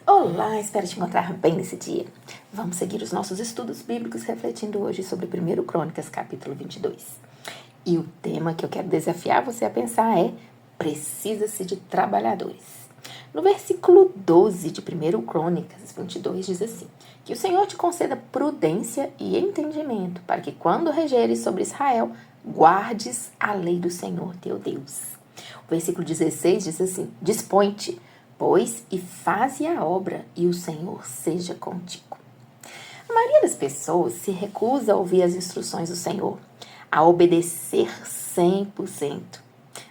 Olá, espero te encontrar bem nesse dia. Vamos seguir os nossos estudos bíblicos refletindo hoje sobre 1 Crônicas, capítulo 22. E o tema que eu quero desafiar você a pensar é: precisa-se de trabalhadores. No versículo 12 de 1 Crônicas 22 diz assim: que o Senhor te conceda prudência e entendimento, para que quando regeres sobre Israel, guardes a lei do Senhor teu Deus. O versículo 16 diz assim: dispõe-te, pois, e faze a obra, e o Senhor seja contigo. A maioria das pessoas se recusa a ouvir as instruções do Senhor, a obedecer 100%,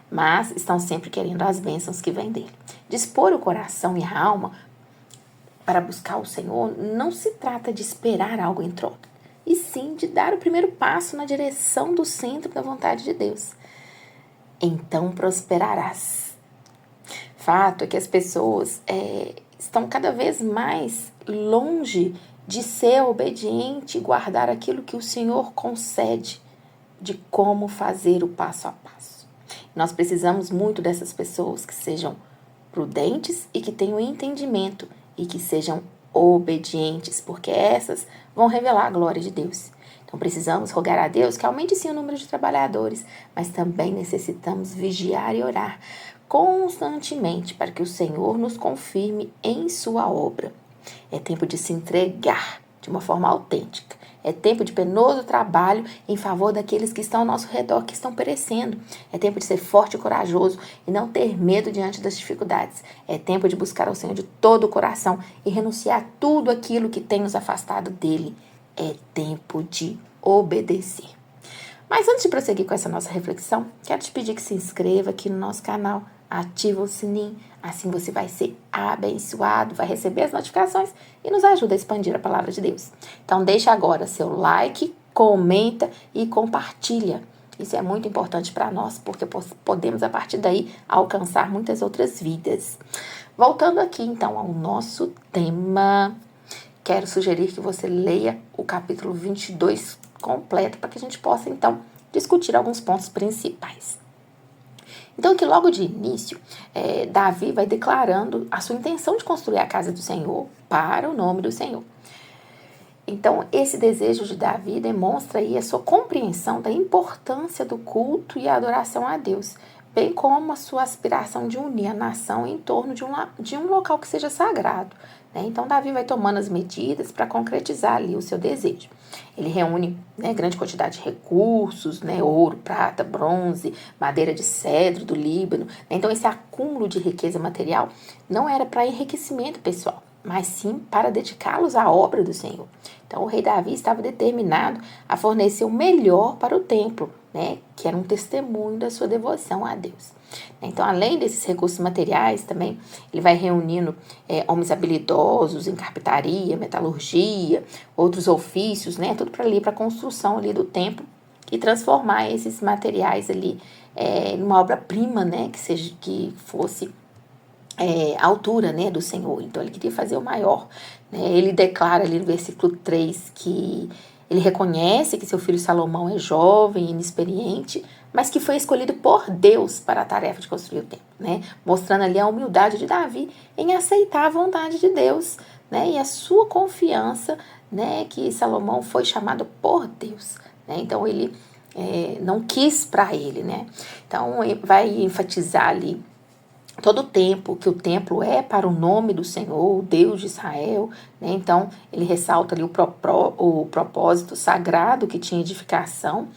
mas estão sempre querendo as bênçãos que vêm dele. Dispor o coração e a alma para buscar o Senhor não se trata de esperar algo em troca, e sim de dar o primeiro passo na direção do centro da vontade de Deus. Então prosperarás. Fato é que as pessoas estão cada vez mais longe de ser obediente e guardar aquilo que o Senhor concede de como fazer o passo a passo. Nós precisamos muito dessas pessoas que sejam prudentes e que tenham entendimento e que sejam obedientes, porque essas vão revelar a glória de Deus. Então precisamos rogar a Deus que aumente sim o número de trabalhadores, mas também necessitamos vigiar e orar constantemente para que o Senhor nos confirme em sua obra. É tempo de se entregar de uma forma autêntica. É tempo de penoso trabalho em favor daqueles que estão ao nosso redor, que estão perecendo. É tempo de ser forte e corajoso e não ter medo diante das dificuldades. É tempo de buscar ao Senhor de todo o coração e renunciar a tudo aquilo que tem nos afastado dele. É tempo de obedecer. Mas antes de prosseguir com essa nossa reflexão, quero te pedir que se inscreva aqui no nosso canal, ativa o sininho, assim você vai ser abençoado, vai receber as notificações e nos ajuda a expandir a palavra de Deus. Então deixa agora seu like, comenta e compartilha. Isso é muito importante para nós, porque podemos a partir daí alcançar muitas outras vidas. Voltando aqui então ao nosso tema, quero sugerir que você leia o capítulo 22 completo para que a gente possa então discutir alguns pontos principais. Então, que logo de início, Davi vai declarando a sua intenção de construir a casa do Senhor para o nome do Senhor. Então, esse desejo de Davi demonstra aí a sua compreensão da importância do culto e a adoração a Deus, bem como a sua aspiração de unir a nação em torno de um local que seja sagrado. Então, Davi vai tomando as medidas para concretizar ali o seu desejo. Ele reúne grande quantidade de recursos, ouro, prata, bronze, madeira de cedro do Líbano. Então, esse acúmulo de riqueza material não era para enriquecimento pessoal, mas sim para dedicá-los à obra do Senhor. Então, o rei Davi estava determinado a fornecer o melhor para o templo, que era um testemunho da sua devoção a Deus. Então, além desses recursos materiais, também ele vai reunindo homens habilidosos em carpintaria, metalurgia, outros ofícios, tudo para ali, para a construção ali do templo e transformar esses materiais ali numa obra-prima, que fosse a altura, do Senhor. Então, ele queria fazer o maior. Ele declara ali no versículo 3 que ele reconhece que seu filho Salomão é jovem e inexperiente, mas que foi escolhido por Deus para a tarefa de construir o templo, mostrando ali a humildade de Davi em aceitar a vontade de Deus, e a sua confiança, que Salomão foi chamado por Deus. Então, ele não quis para ele. Então, vai enfatizar ali todo o tempo, que o templo é para o nome do Senhor, o Deus de Israel. Então, ele ressalta ali o propósito sagrado que tinha edificação,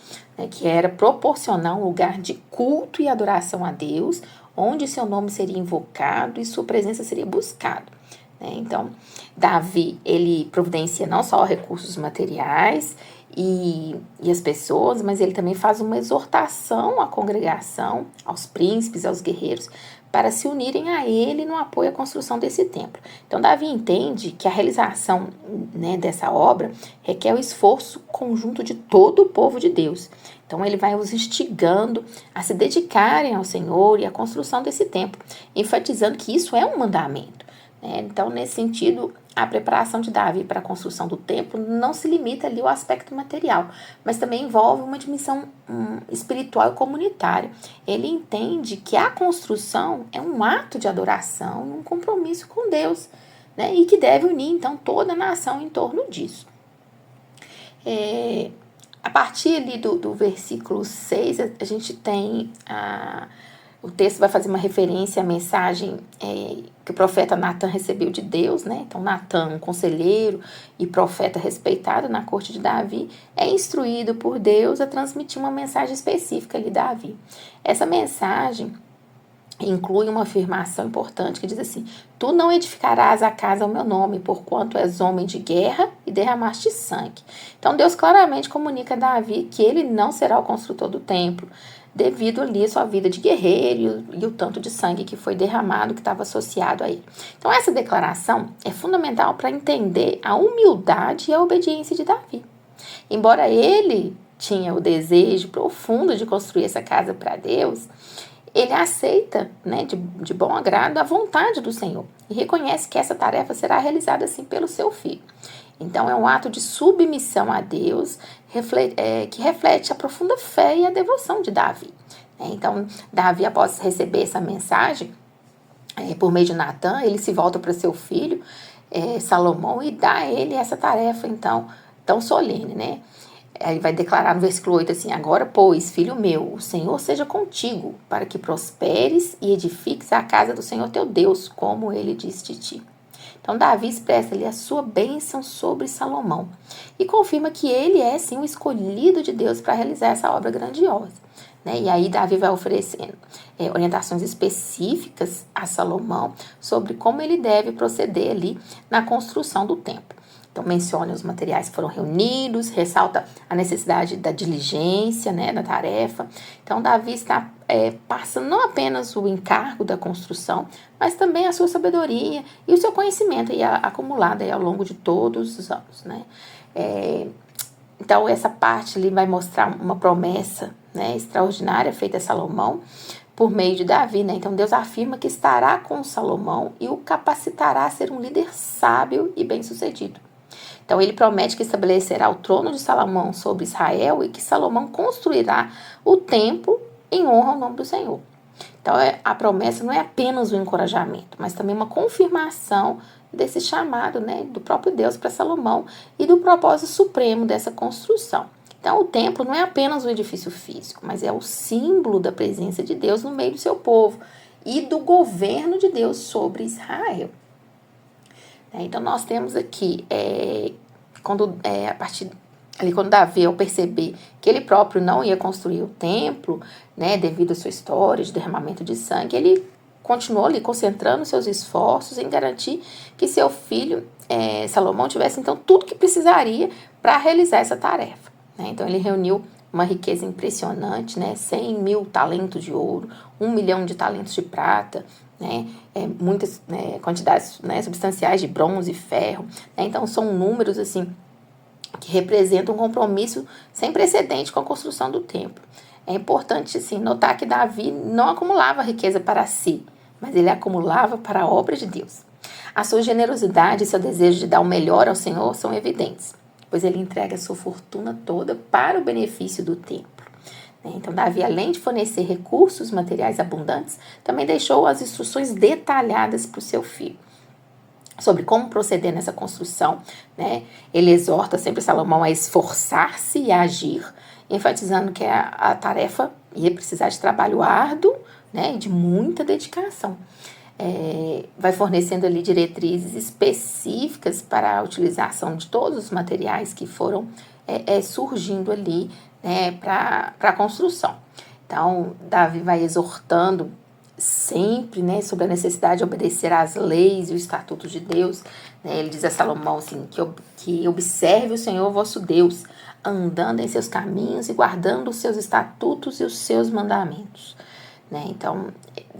que era proporcionar um lugar de culto e adoração a Deus, onde seu nome seria invocado e sua presença seria buscado. Então, Davi, ele providencia não só recursos materiais e as pessoas, mas ele também faz uma exortação à congregação, aos príncipes, aos guerreiros, para se unirem a ele no apoio à construção desse templo. Então, Davi entende que a realização dessa obra requer o esforço conjunto de todo o povo de Deus. Então, ele vai os instigando a se dedicarem ao Senhor e à construção desse templo, enfatizando que isso é um mandamento. Então, nesse sentido, a preparação de Davi para a construção do templo não se limita ali ao aspecto material, mas também envolve uma dimensão espiritual e comunitária. Ele entende que a construção é um ato de adoração, um compromisso com Deus. né? E que deve unir, então, toda a nação em torno disso. A partir ali do versículo 6, a gente tem o texto vai fazer uma referência à mensagem que o profeta Natan recebeu de Deus, né? Então, Natan, um conselheiro e profeta respeitado na corte de Davi, é instruído por Deus a transmitir uma mensagem específica ali, Davi. Essa mensagem inclui uma afirmação importante que diz assim: tu não edificarás a casa ao meu nome, porquanto és homem de guerra e derramaste sangue. Então Deus claramente comunica a Davi que ele não será o construtor do templo, devido ali a sua vida de guerreiro e o tanto de sangue que foi derramado, que estava associado a ele. Então essa declaração é fundamental para entender a humildade e a obediência de Davi. Embora ele tinha o desejo profundo de construir essa casa para Deus, ele aceita, né, de bom agrado a vontade do Senhor e reconhece que essa tarefa será realizada assim pelo seu filho. Então é um ato de submissão a Deus que reflete a profunda fé e a devoção de Davi. Então Davi, após receber essa mensagem por meio de Natan, ele se volta para seu filho Salomão e dá a ele essa tarefa então tão solene, né? Aí vai declarar no versículo 8 assim: agora, pois, filho meu, o Senhor seja contigo, para que prosperes e edifiques a casa do Senhor teu Deus, como ele disse de ti. Então, Davi expressa ali a sua bênção sobre Salomão e confirma que ele é, sim, o escolhido de Deus para realizar essa obra grandiosa. Né? E aí, Davi vai oferecendo orientações específicas a Salomão sobre como ele deve proceder ali na construção do templo. Então, menciona os materiais que foram reunidos, ressalta a necessidade da diligência, né, da tarefa. Então, Davi está passando não apenas o encargo da construção, mas também a sua sabedoria e o seu conhecimento acumulado ao longo de todos os anos. Né? Então, essa parte ali vai mostrar uma promessa, né, extraordinária feita a Salomão por meio de Davi. Né? Então, Deus afirma que estará com Salomão e o capacitará a ser um líder sábio e bem-sucedido. Então, ele promete que estabelecerá o trono de Salomão sobre Israel e que Salomão construirá o templo em honra ao nome do Senhor. Então, a promessa não é apenas um encorajamento, mas também uma confirmação desse chamado, né, do próprio Deus para Salomão e do propósito supremo dessa construção. Então, o templo não é apenas um edifício físico, mas é o símbolo da presença de Deus no meio do seu povo e do governo de Deus sobre Israel. Então, nós temos aqui, quando Davi, ao perceber que ele próprio não ia construir o templo, né, devido à sua história de derramamento de sangue, ele continuou ali concentrando seus esforços em garantir que seu filho, Salomão, tivesse, então, tudo que precisaria para realizar essa tarefa. Né? Então, ele reuniu uma riqueza impressionante, né, 100 mil talentos de ouro, 1 milhão de talentos de prata, né, muitas quantidades, né, substanciais de bronze e ferro. Né, então, são números assim que representam um compromisso sem precedente com a construção do templo. É importante assim, notar que Davi não acumulava riqueza para si, mas ele acumulava para a obra de Deus. A sua generosidade e seu desejo de dar o melhor ao Senhor são evidentes, pois ele entrega a sua fortuna toda para o benefício do templo. Então, Davi, além de fornecer recursos materiais abundantes, também deixou as instruções detalhadas para o seu filho sobre como proceder nessa construção. Né? Ele exorta sempre Salomão a esforçar-se e a agir, enfatizando que a tarefa ia precisar de trabalho árduo, né, e de muita dedicação. Vai fornecendo ali diretrizes específicas para a utilização de todos os materiais que foram surgindo ali, né, para a construção. Então, Davi vai exortando sempre, né, sobre a necessidade de obedecer às leis e os estatutos de Deus. Né? Ele diz a Salomão assim, que observe o Senhor vosso Deus, andando em seus caminhos e guardando os seus estatutos e os seus mandamentos. Né? Então,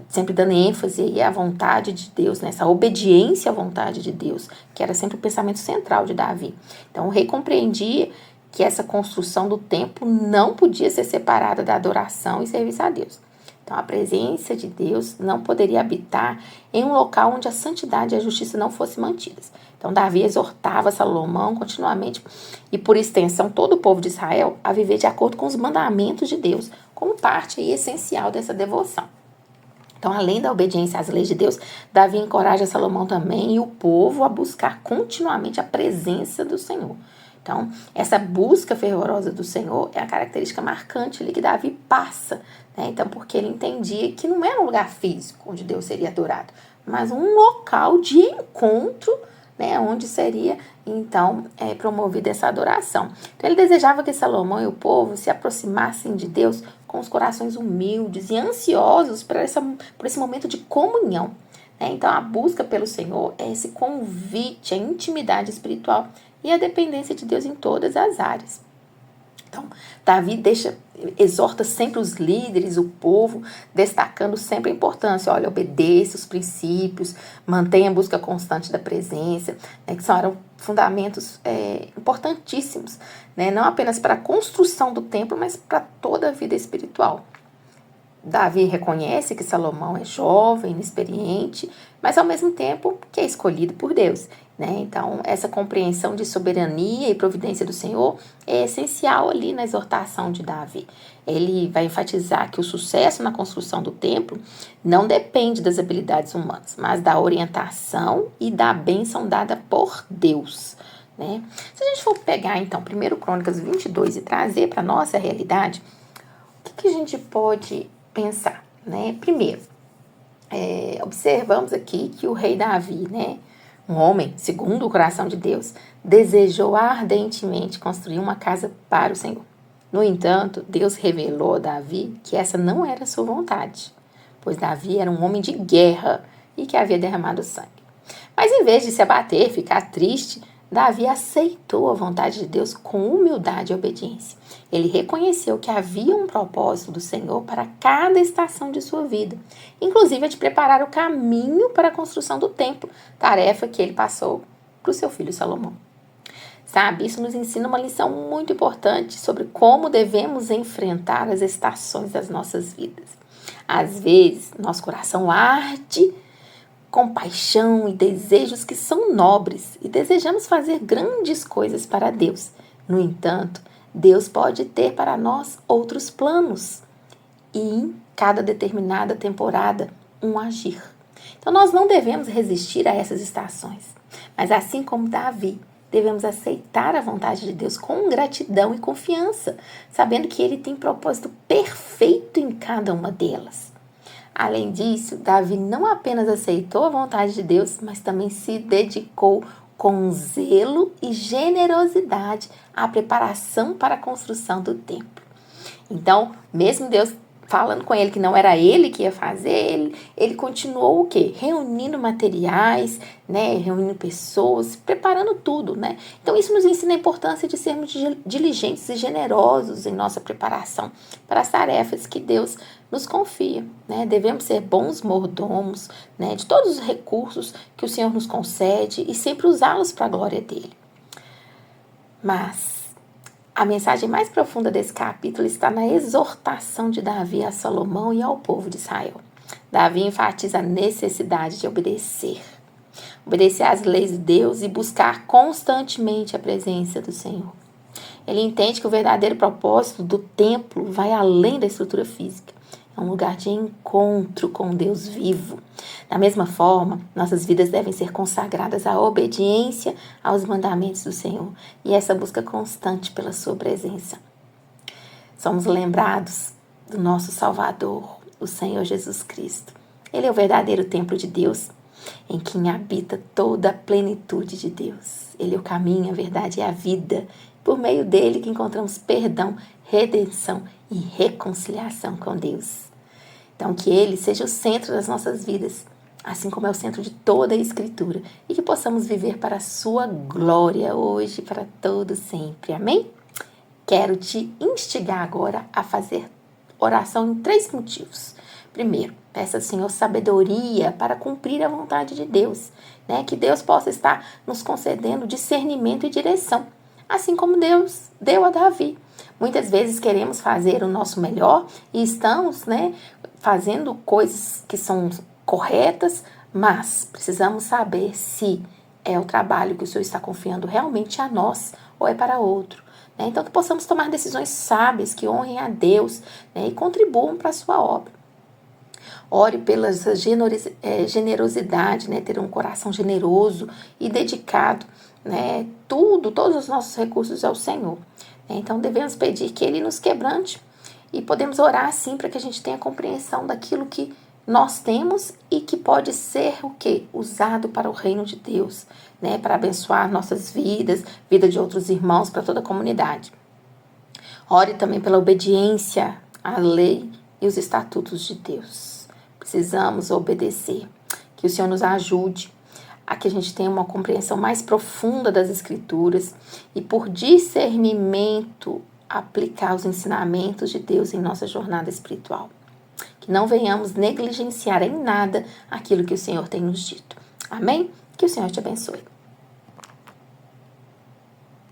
sempre dando ênfase aí à vontade de Deus, nessa obediência à vontade de Deus, que era sempre o pensamento central de Davi. Então, o rei compreendia que essa construção do templo não podia ser separada da adoração e serviço a Deus. Então, a presença de Deus não poderia habitar em um local onde a santidade e a justiça não fossem mantidas. Então, Davi exortava Salomão continuamente e, por extensão, todo o povo de Israel a viver de acordo com os mandamentos de Deus, como parte essencial dessa devoção. Então, além da obediência às leis de Deus, Davi encoraja Salomão também e o povo a buscar continuamente a presença do Senhor. Então, essa busca fervorosa do Senhor é a característica marcante ali que Davi passa, né? Então, porque ele entendia que não era um lugar físico onde Deus seria adorado, mas um local de encontro, né, onde seria, então, promovida essa adoração. Então, ele desejava que Salomão e o povo se aproximassem de Deus com os corações humildes e ansiosos por esse momento de comunhão. Né? Então, a busca pelo Senhor é esse convite, a intimidade espiritual e a dependência de Deus em todas as áreas. Então, Davi exorta sempre os líderes, o povo, destacando sempre a importância. Olha, obedeça os princípios, mantenha a busca constante da presença, né, que eram fundamentos importantíssimos, né, não apenas para a construção do templo, mas para toda a vida espiritual. Davi reconhece que Salomão é jovem, inexperiente, mas ao mesmo tempo que é escolhido por Deus. Né? Então, essa compreensão de soberania e providência do Senhor é essencial ali na exortação de Davi. Ele vai enfatizar que o sucesso na construção do templo não depende das habilidades humanas, mas da orientação e da bênção dada por Deus. Né? Se a gente for pegar, então, 1 Crônicas 22 e trazer para a nossa realidade, o que a gente pode pensar? Né? Primeiro, observamos aqui que o rei Davi, né, um homem segundo o coração de Deus, desejou ardentemente construir uma casa para o Senhor. No entanto, Deus revelou a Davi que essa não era sua vontade, pois Davi era um homem de guerra e que havia derramado sangue. Mas em vez de se abater, ficar triste, Davi aceitou a vontade de Deus com humildade e obediência. Ele reconheceu que havia um propósito do Senhor para cada estação de sua vida, inclusive a de preparar o caminho para a construção do templo, tarefa que ele passou para o seu filho Salomão. Sabe, isso nos ensina uma lição muito importante sobre como devemos enfrentar as estações das nossas vidas. Às vezes, nosso coração arde com paixão e desejos que são nobres e desejamos fazer grandes coisas para Deus. No entanto, Deus pode ter para nós outros planos e em cada determinada temporada um agir. Então nós não devemos resistir a essas estações, mas assim como Davi, devemos aceitar a vontade de Deus com gratidão e confiança, sabendo que Ele tem propósito perfeito em cada uma delas. Além disso, Davi não apenas aceitou a vontade de Deus, mas também se dedicou com zelo e generosidade à preparação para a construção do templo. Então, mesmo Deus falando com ele que não era ele que ia fazer, ele continuou o quê? Reunindo materiais, né? Reunindo pessoas, preparando tudo, né? Então, isso nos ensina a importância de sermos diligentes e generosos em nossa preparação para as tarefas que Deus nos confia, né? Devemos ser bons mordomos, né? De todos os recursos que o Senhor nos concede e sempre usá-los para a glória dele. Mas a mensagem mais profunda desse capítulo está na exortação de Davi a Salomão e ao povo de Israel. Davi enfatiza a necessidade de obedecer às leis de Deus e buscar constantemente a presença do Senhor. Ele entende que o verdadeiro propósito do templo vai além da estrutura física. É um lugar de encontro com Deus vivo. Da mesma forma, nossas vidas devem ser consagradas à obediência aos mandamentos do Senhor e essa busca constante pela sua presença. Somos lembrados do nosso Salvador, o Senhor Jesus Cristo. Ele é o verdadeiro templo de Deus, em quem habita toda a plenitude de Deus. Ele é o caminho, a verdade e a vida. Por meio dele que encontramos perdão, redenção e reconciliação com Deus. Então, que Ele seja o centro das nossas vidas, assim como é o centro de toda a Escritura, e que possamos viver para a sua glória hoje, para todo sempre. Amém? Quero te instigar agora a fazer oração em 3 motivos. Primeiro, peça ao Senhor sabedoria para cumprir a vontade de Deus, né? Que Deus possa estar nos concedendo discernimento e direção, assim como Deus deu a Davi. Muitas vezes queremos fazer o nosso melhor e estamos, né, fazendo coisas que são corretas, mas precisamos saber se é o trabalho que o Senhor está confiando realmente a nós ou é para outro. Né? Então, que possamos tomar decisões sábias que honrem a Deus, né, e contribuam para a sua obra. Ore pela generosidade, né? Ter um coração generoso e dedicado, né? Todos os nossos recursos ao Senhor. Então, devemos pedir que Ele nos quebrante e podemos orar, assim, para que a gente tenha compreensão daquilo que nós temos e que pode ser o quê? Usado para o reino de Deus, né? Para abençoar nossas vidas, vida de outros irmãos, para toda a comunidade. Ore também pela obediência à lei e os estatutos de Deus. Precisamos obedecer. Que o Senhor nos ajude a que a gente tenha uma compreensão mais profunda das Escrituras e, por discernimento, aplicar os ensinamentos de Deus em nossa jornada espiritual. Que não venhamos negligenciar em nada aquilo que o Senhor tem nos dito. Amém? Que o Senhor te abençoe.